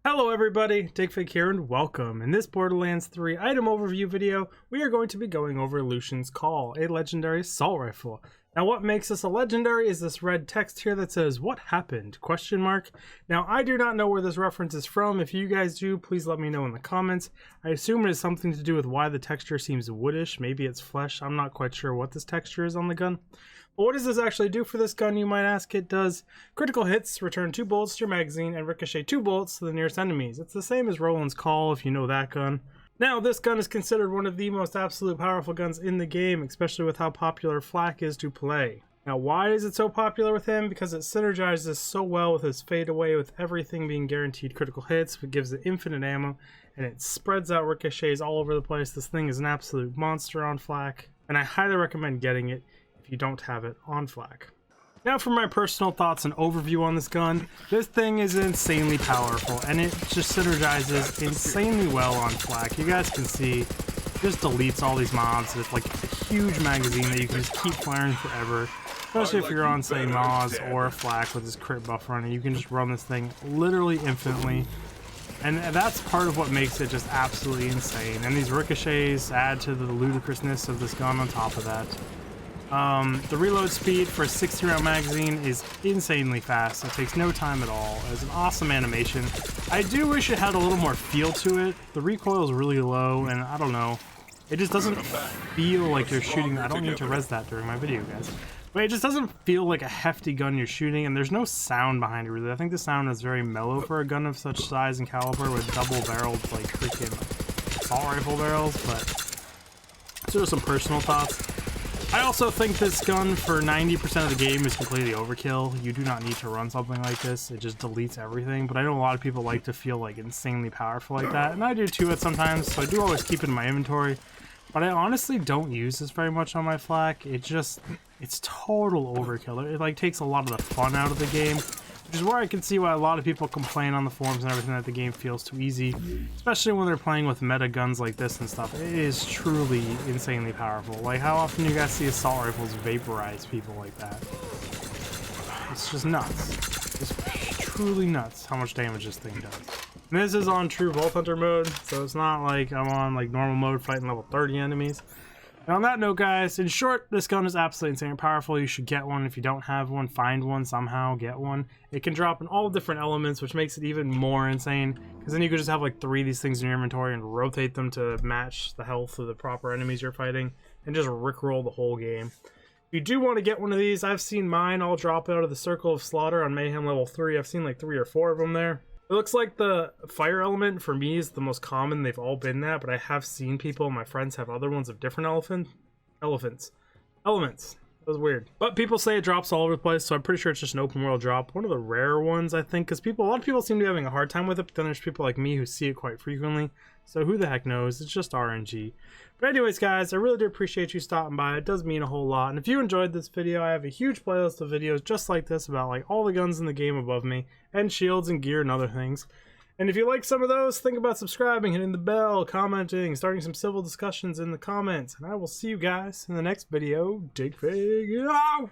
Hello everybody, Digfig here and welcome. In this Borderlands 3 item overview video, we are going to be going over Lucian's Call, a legendary assault rifle. Now what makes this a legendary is this red text here that says, "What happened?" ? Now I do not know where this reference is from. If you guys do, please let me know in the comments. I assume it has something to do with why the texture seems woodish. Maybe it's flesh. I'm not quite sure what this texture is on the gun. But what does this actually do for this gun, you might ask? It does critical hits, return 2 bullets to your magazine, and ricochet 2 bullets to the nearest enemies. It's the same as Roland's Call, if you know that gun. Now, this gun is considered one of the most absolute powerful guns in the game, especially with how popular Flak is to play. Now, why is it so popular with him? Because it synergizes so well with his fadeaway, with everything being guaranteed critical hits. It gives it infinite ammo, and it spreads out ricochets all over the place. This thing is an absolute monster on Flak, and I highly recommend getting it if you don't have it on Flak. Now for my personal thoughts and overview on this gun. This thing is insanely powerful and it just synergizes insanely well on Flak. You guys can see it just deletes all these mobs. It's like a huge magazine that you can just keep firing forever. Especially if you're on, say, Moz or Flak with this crit buffer on it. You can just run this thing literally infinitely. And that's part of what makes it just absolutely insane. And these ricochets add to the ludicrousness of this gun on top of that. The reload speed for a 60-round magazine is insanely fast. It takes no time at all. It's an awesome animation. I do wish it had a little more feel to it. The recoil is really low, and I don't know. It just doesn't feel like you're shooting. I don't need to res that during my video, guys. But it just doesn't feel like a hefty gun you're shooting, and there's no sound behind it, really. I think the sound is very mellow for a gun of such size and caliber with double-barreled, like, freaking assault rifle barrels, but those are some personal thoughts. I also think this gun for 90% of the game is completely overkill. You do not need to run something like this. It just deletes everything, but I know a lot of people like to feel like insanely powerful like that, and I do too at sometimes, so I do always keep it in my inventory. But I honestly don't use this very much on my Flak. It's total overkill. It like takes a lot of the fun out of the game, which is where I can see why a lot of people complain on the forums and everything that the game feels too easy, especially when they're playing with meta guns like this and stuff. It is truly insanely powerful. Like, how often do you guys see assault rifles vaporize people like that? It's just nuts. It's truly nuts how much damage this thing does. And this is on true Vault Hunter mode, so it's not like I'm on like normal mode fighting level 30 enemies. And on that note, guys, in short, this gun is absolutely insanely powerful. You should get one. If you don't have one, find one somehow, get one. It can drop in all different elements, which makes it even more insane, because then you could just have like 3 of these things in your inventory and rotate them to match the health of the proper enemies you're fighting, and just rickroll the whole game. If you do want to get one of these, I've seen mine all drop out of the Circle of Slaughter on Mayhem level 3. I've seen like 3 or 4 of them there. It looks like the fire element for me is the most common. They've all been that, but I have seen people, my friends, have other ones of different elements. That was weird. But people say it drops all over the place, so I'm pretty sure it's just an open world drop. One of the rarer ones, I think, because a lot of people seem to be having a hard time with it, but then there's people like me who see it quite frequently. So who the heck knows? It's just RNG. But anyways, guys, I really do appreciate you stopping by. It does mean a whole lot. And if you enjoyed this video, I have a huge playlist of videos just like this about like all the guns in the game above me, and shields and gear and other things. And if you like some of those, think about subscribing, hitting the bell, commenting, starting some civil discussions in the comments. And I will see you guys in the next video. Digfig out!